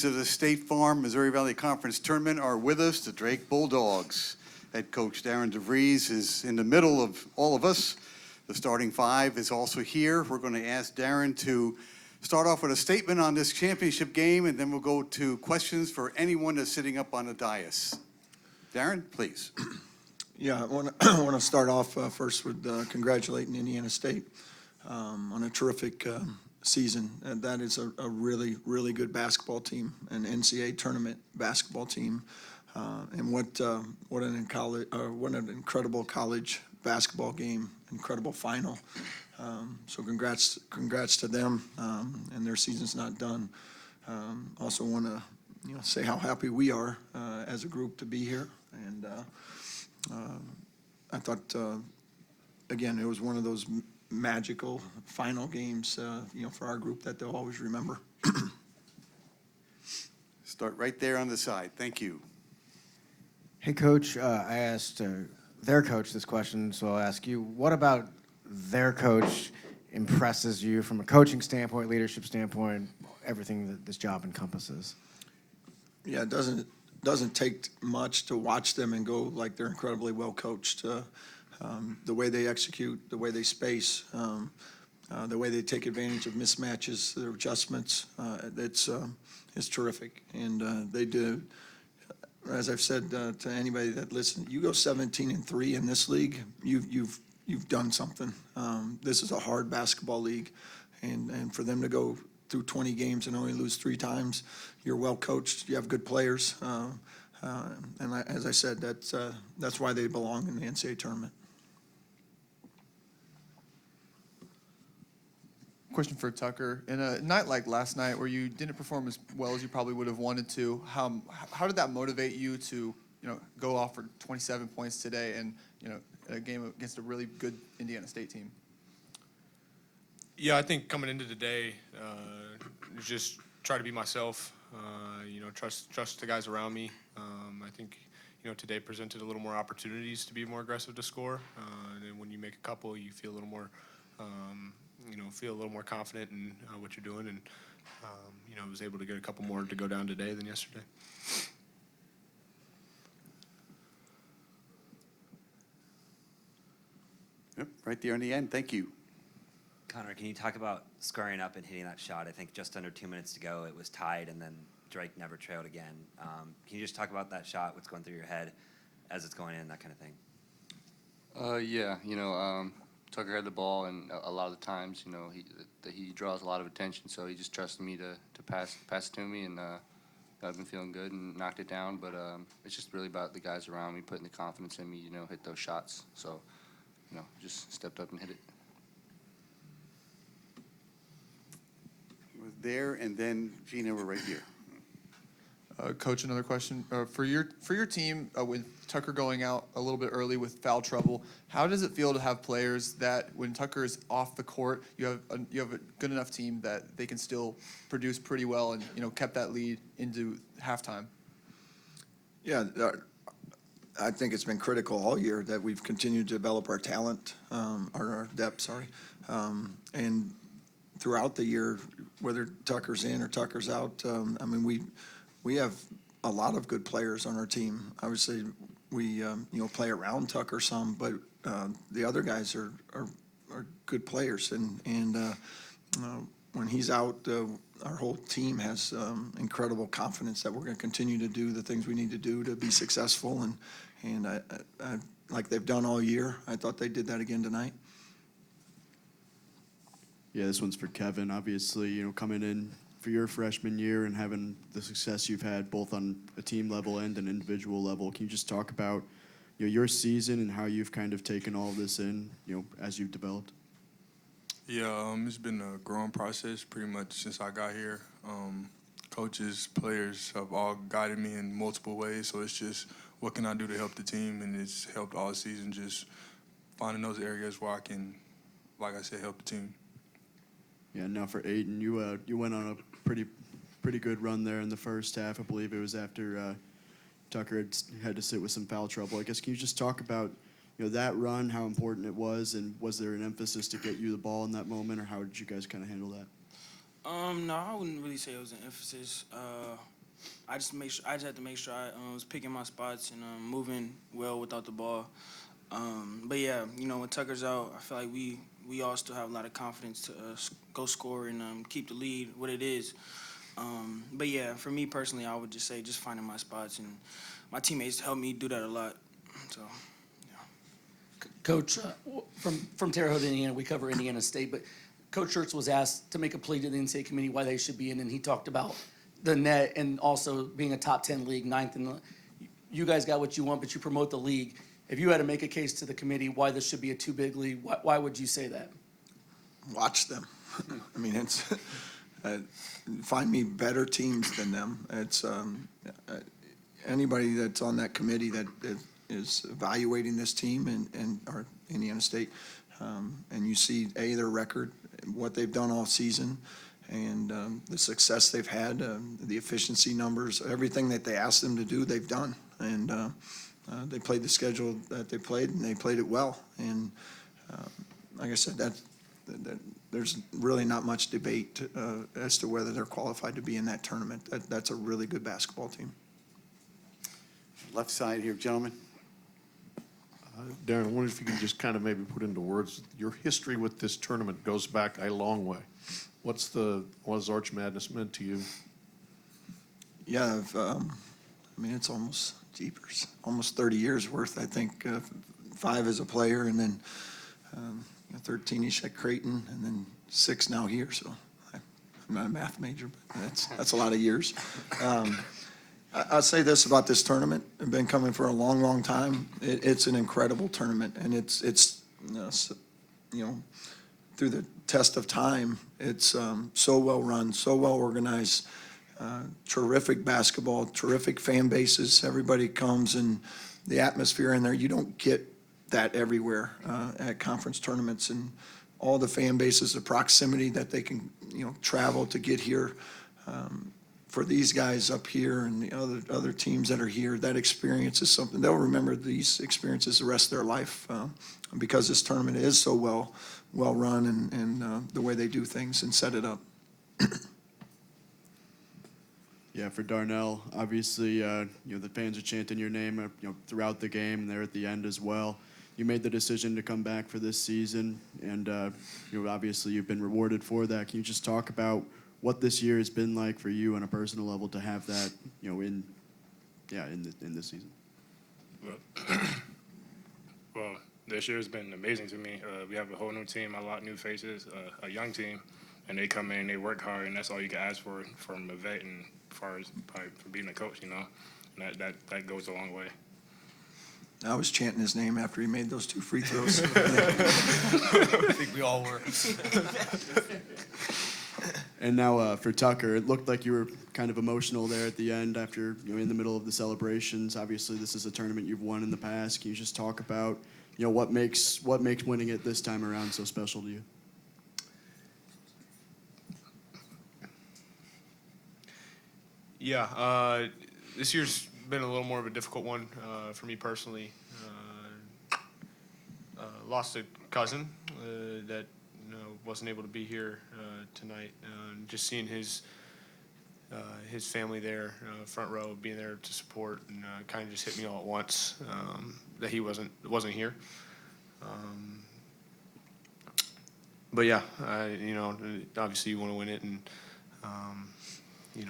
of the State Farm Missouri Valley Conference Tournament are with us, the Drake Bulldogs. Head coach DeVries is in the middle of all of us. The starting five is also here. We're going to ask Darren to start off with a statement on this championship game, and then we'll go to questions for anyone that's sitting up on the dais. Darren, please. Yeah, I want to start off first with congratulating Indiana State on a terrific season. And that is a really, really good basketball team, an NCAA tournament basketball team, and what an incredible college basketball game, incredible final. So congrats to them, and their season's not done. Also want to say how happy we are as a group to be here, and I thought again it was one of those magical final games, for our group that they'll always remember. Start right there on the side. Thank you. Hey, Coach, I asked their coach this question, so I'll ask you, what about their coach impresses you from a coaching standpoint, leadership standpoint, everything that this job encompasses? Yeah, it doesn't take much to watch them and go like they're incredibly well coached. The way they execute, the way they space, the way they take advantage of mismatches, their adjustments, it's terrific. And they do, as I've said to anybody that listens, you go 17-3 in this league, you've done something. This is a hard basketball league, and for them to go through 20 games and only lose 3 times, you're well coached, you have good players, and as I said, that's why they belong in the NCAA tournament. Question for Tucker. In a night like last night where you didn't perform as well as you probably would have wanted to, how did that motivate you to go off for 27 points today and in a game against a really good Indiana State team? Yeah, I think coming into today, just try to be myself. Trust the guys around me. I think today presented a little more opportunities to be more aggressive to score. And then when you make a couple, you feel a little more. Feel a little more confident in what you're doing, and was able to get a couple more to go down today than yesterday. Yep, right there in the end. Thank you. Connor, can you talk about squaring up and hitting that shot? I think just under 2 minutes to go, it was tied, and then Drake never trailed again. Can you just talk about that shot, what's going through your head as it's going in, that kind of thing? Yeah, Tucker had the ball, and a lot of the times, he draws a lot of attention, so he just trusted me to pass it to me, and I've been feeling good and knocked it down. But it's just really about the guys around me putting the confidence in me, hit those shots. So, just stepped up and hit it. Was there, and then Gina, we're right here. Coach, another question for your team with Tucker going out a little bit early with foul trouble. How does it feel to have players that when Tucker is off the court, you have a good enough team that they can still produce pretty well and kept that lead into halftime? Yeah, I think it's been critical all year that we've continued to develop our talent, our depth. And throughout the year, whether Tucker's in or Tucker's out, we have a lot of good players on our team. Obviously, we play around Tucker some, but the other guys are good players. And when he's out, our whole team has incredible confidence that we're going to continue to do the things we need to do to be successful. And I, like they've done all year, I thought they did that again tonight. Yeah, this one's for Kevin. Obviously, coming in for your freshman year and having the success you've had both on a team level and an individual level, can you just talk about your season and how you've kind of taken all this in, as you've developed? Yeah, it's been a growing process pretty much since I got here. Coaches, players have all guided me in multiple ways, so it's just what can I do to help the team, and it's helped all season, just finding those areas where I can, like I said, help the team. Yeah, now for Aiden, you went on a pretty good run there in the first half. I believe it was after Tucker had to sit with some foul trouble. I guess can you just talk about that run, how important it was, and was there an emphasis to get you the ball in that moment, or how did you guys kind of handle that? No, I wouldn't really say it was an emphasis. I just had to make sure I was picking my spots and moving well without the ball. But yeah, when Tucker's out, I feel like we all still have a lot of confidence to go score and keep the lead what it is. But yeah, for me personally, I would just say just finding my spots, and my teammates helped me do that a lot. So. Coach, from Terre Haute, Indiana, we cover Indiana State, but Coach Schertz was asked to make a plea to the NCAA committee why they should be in, and he talked about the net and also being a top 10 league, ninth in the. You guys got what you want, but you promote the league. If you had to make a case to the committee why this should be a too big league, why would you say that? Watch them. I mean, it's find me better teams than them. It's anybody that's on that committee that is evaluating this team and our Indiana State, and you see their record, what they've done all season, and the success they've had, the efficiency numbers, everything that they asked them to do, they've done, and they played the schedule that they played, and they played it well. And like I said, that there's really not much debate as to whether they're qualified to be in that tournament. That's a really good basketball team. Left side here, gentlemen. Darren, I wonder if you can just kind of maybe put into words, your history with this tournament goes back a long way. What has Arch Madness meant to you? Yeah, I mean, it's almost 30 years worth, I think. 5 as a player, and then 13-ish at Creighton, and then 6 now here. So I'm not a math major, but that's a lot of years. I'll say this about this tournament. I've been coming for a long, long time. It's an incredible tournament, and it's through the test of time, it's so well run, so well organized, terrific basketball, terrific fan bases. Everybody comes, and the atmosphere in there, you don't get that everywhere at conference tournaments, and all the fan bases, the proximity that they can travel to get here. For these guys up here and the other teams that are here, that experience is something they'll remember these experiences the rest of their life because this tournament is so well run and the way they do things and set it up. Yeah, for Darnell, obviously, the fans are chanting your name, throughout the game, and there at the end as well. You made the decision to come back for this season, and obviously you've been rewarded for that. Can you just talk about what this year has been like for you on a personal level to have that, in this season? Well, this year has been amazing to me. We have a whole new team, a lot of new faces, a young team, and they come in, they work hard, and that's all you can ask for from a vet, and as far as probably for being a coach, and that goes a long way. I was chanting his name after he made those 2 free throws. I think we all were. And now for Tucker, it looked like you were kind of emotional there at the end after in the middle of the celebrations. Obviously, this is a tournament you've won in the past. Can you just talk about what makes winning it this time around so special to you? Yeah, this year's been a little more of a difficult one for me personally. Lost a cousin that wasn't able to be here tonight. Just seeing his family there, front row, being there to support, and kind of just hit me all at once that he wasn't here. But yeah, obviously you want to win it, and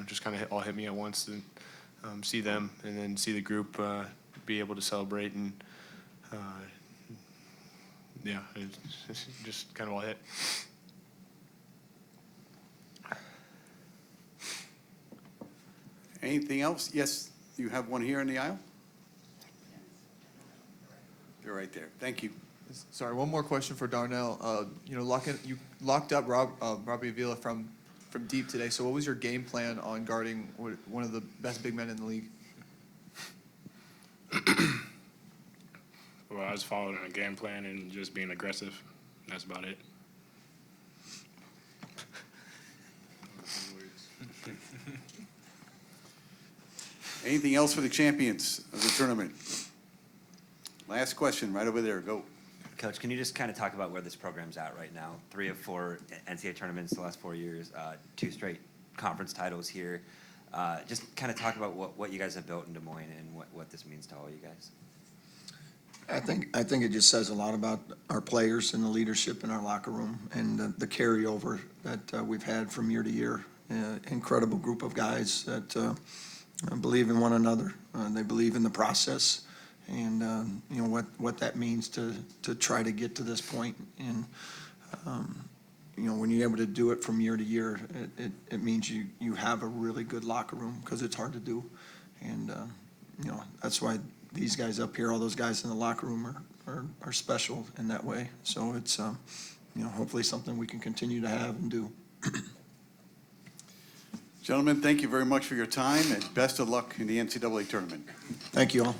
just kind of all hit me at once, and see them, and then see the group be able to celebrate, and yeah, it's just kind of all hit. Anything else? Yes, you have one here in the aisle? You're right there. Thank you. Sorry, one more question for Darnell. You locked up Robbie Avila from deep today. So what was your game plan on guarding one of the best big men in the league? Well, I was following a game plan and just being aggressive. That's about it. Anything else for the champions of the tournament? Last question, right over there. Go. Coach, can you just kind of talk about where this program's at right now? 3 of 4 NCAA tournaments the last 4 years, 2 straight conference titles here. Just kind of talk about what you guys have built in Des Moines and what this means to all you guys. I think it just says a lot about our players and the leadership in our locker room and the carryover that we've had from year to year. Incredible group of guys that believe in one another. They believe in the process and you know what that means to try to get to this point. And you know, when you're able to do it from year to year, it means you have a really good locker room because it's hard to do. And you know, that's why these guys up here, all those guys in the locker room are special in that way. So it's, you know, hopefully something we can continue to have and do. Gentlemen, thank you very much for your time, and best of luck in the NCAA tournament. Thank you all.